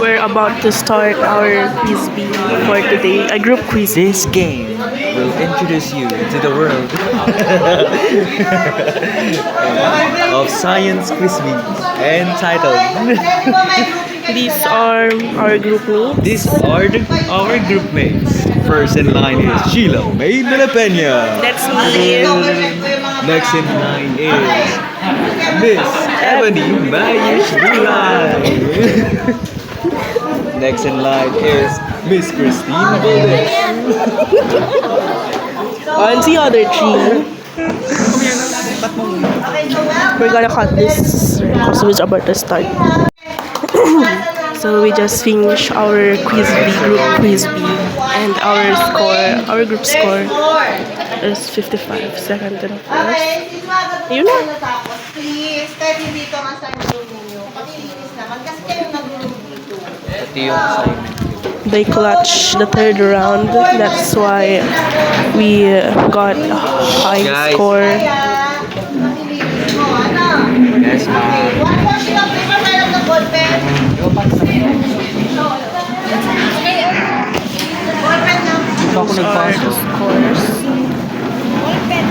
We're about to start our quiz bee for today, a group quiz. This game will introduce you to the world of science quiz bee entitled These are our group mates. These are our group mates. First in line is Sheila May de la Peña. That's me. Next in line is Miss Ebony Mayish Gulay. Next in line is Miss Christine Valdez. And the other three. We're gonna cut this because we're about to start. So we just finished our quiz bee, group quiz bee, and our group score is 55, second to the first. Yun na. Please, kahit hindi ito ang assignment ninyo, pakilinis naman kasi kayo nag-group dito. Ito yung assignment. They clutched the third round. That's why we got a high Guys. score. Kaya, pakilinis mo, ano? Yes, ma'am. One more sheet of paper, mayroon ng ball pen. Ball pen lang. Ako Those are the nagpasok. scores. Ball pen.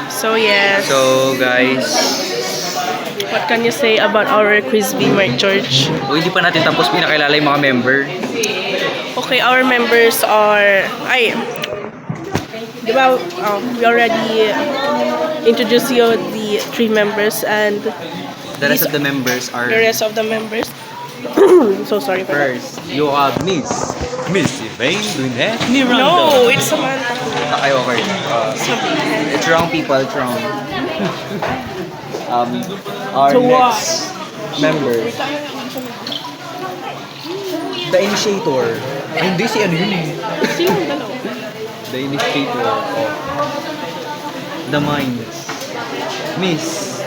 So yes, So guys, what can you say about our quiz bee, Mark George? hindi pa natin tapos pinakilala yung mga member. Okay, our members are... Di ba, we already introduced you the three members and The rest of the members are the rest of the members. So sorry for that. first. You have Miss Elaine Lunette Miranda. No, it's Samantha. Okay, okay. It's wrong, people. It's wrong. Our To what? next member, the initiator. Ay, hindi si ano yun eh. Sino yung dalawa? The initiator of the minds. Miss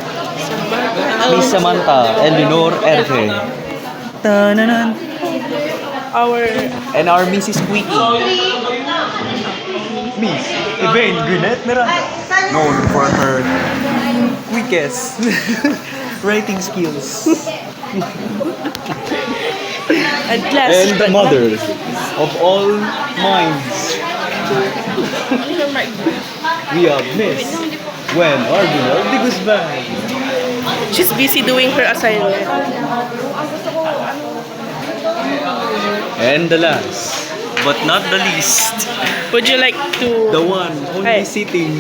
Samantha Eleanor Erge. Tananan. Our And our Mrs. Squeaky. Miss Elaine Lunette Miranda. Known for her quickest writing skills. and last And the mother of all minds. We have Miss Gwen Arbinal de Guzman. She's busy doing her assignment. And the last, but not the least, Would you like the to... one only Hey. sitting.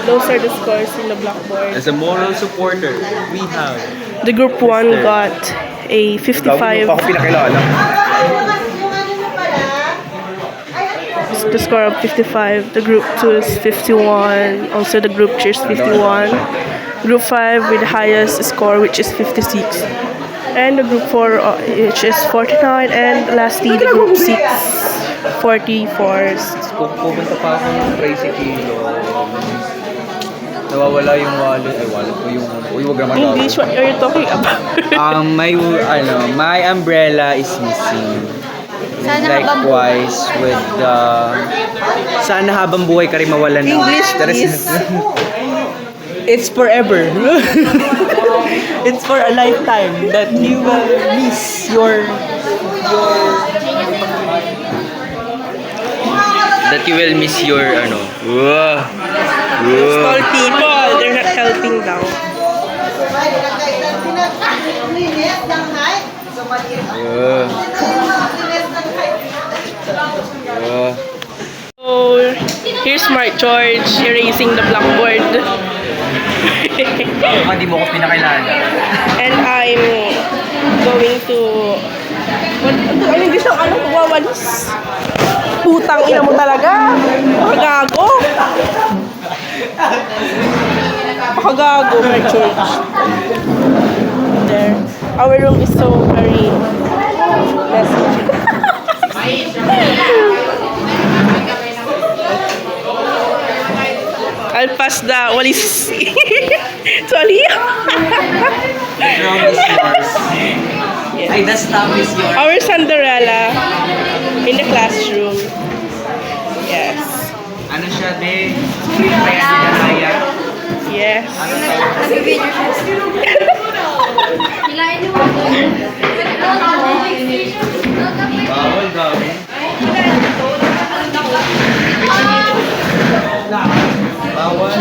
Those are the scores in the blackboard. As a moral supporter, we have The group 1 got a 55. pinakilala. Yung ano nyo pala, The score of 55. The group 2 is 51. Also the group 3 is 51. Group 5 with the highest score, which is 56. And the group 4 which is 49. And lastly the group 6 44. Kung pupunta pa ako ng tricycle, nawawala yung wallet. Ay, wallet ko yung... Uy, wag naman English, what are you talking about? My umbrella is missing. Likewise with the... Sana habang buhay ka rin mawalan ng... English, please. It's forever. It's for a lifetime that you will miss your ano. Small people, they're not helping now. linis ng height. So, maliit ang linis ng height. So, here's Mark George erasing the blackboard. Hindi mo ko pinakilala. And I'm going to... Ano hindi siya magwawalis? Putang ina mo talaga. Makagago. Makagago, Mark George. There. Our room is so very messy. I'll pass the walis. Sorry. Ay, the stamp is yours. Our Cinderella in the classroom. Yes. Ano siya, de? Kaya Yes. Nag-video siya. Hilain niyo ako. Bawal, gabi. Bawal.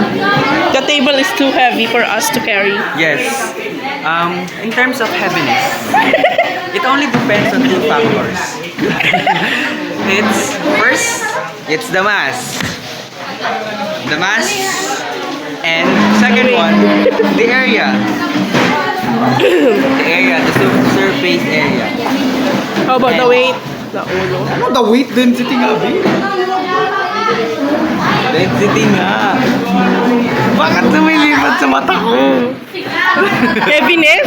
The table is too heavy for us to carry. Yes. In terms of heaviness, it only depends on two factors. First, it's the mass. The mass. And second one, the area. The area, the surface area. How about the weight? The ulo. Ano the weight density nga, babe? Density nga. Bakit lumilipat sa mata ko? Heaviness?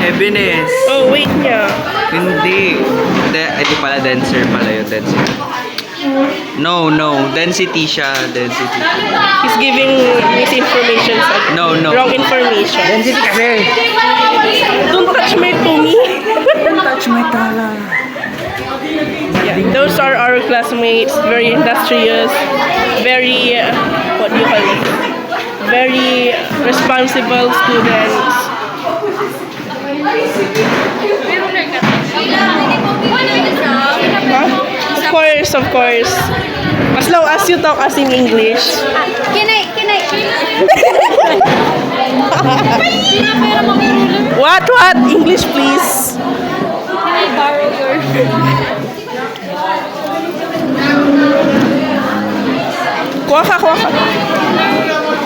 Heaviness. Oh, weight niya. Hindi. Ito pala, denser pala yung denser. No. Density siya. Density. He's giving misinformation. No. Wrong information. Density kasi. Don't touch my tummy. Touch my tala. Yeah, those are our classmates. Very industrious. Very, what do you call it? Very responsible students. Huh? Of course. As long as you talk as in English. Kinay. What? English, please. Can I borrow your... Kuha ka.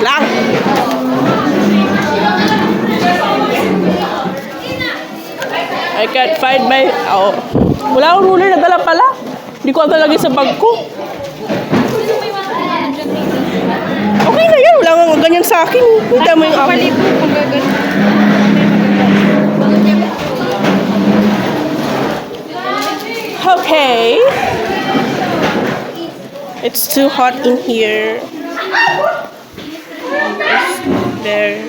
Lang. I can't find my... Oh. Wala akong ruler na dala pala. Hindi ko agad lagay sa bag ko. Okay na yan. Wala akong ganyan sa akin. Hindi mo yung akin. Okay. It's too hot in here. There.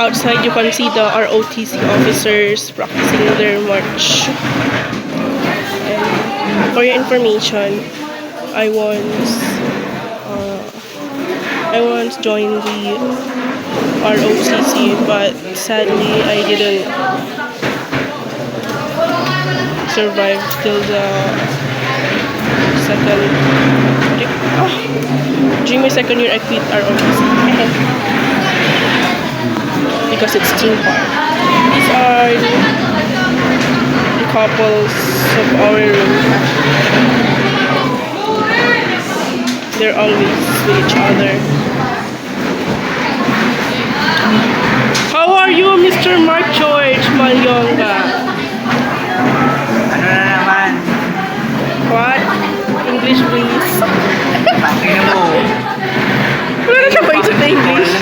Outside you can see the ROTC officers practicing their march. And for your information, I once joined the ROTC, but sadly I didn't survive till the during my second year I quit ROTC because it's too hard. These are the couples of our room. They're always with each other. How are you, Mr. Mark George Malyonga? Ano na naman? What? English, please. Pakinggan mo. Wala na siya ba isip na English?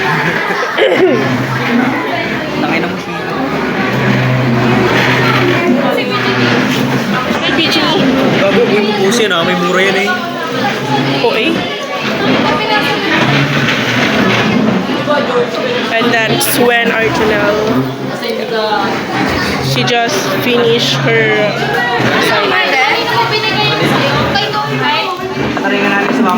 Tangin na mo siya. Hey, PG. Bago, huwag mo puso yan, may mura yan eh. Okay. And that's when Arjanel, she just finished her assignment. Pataringan natin sa mama.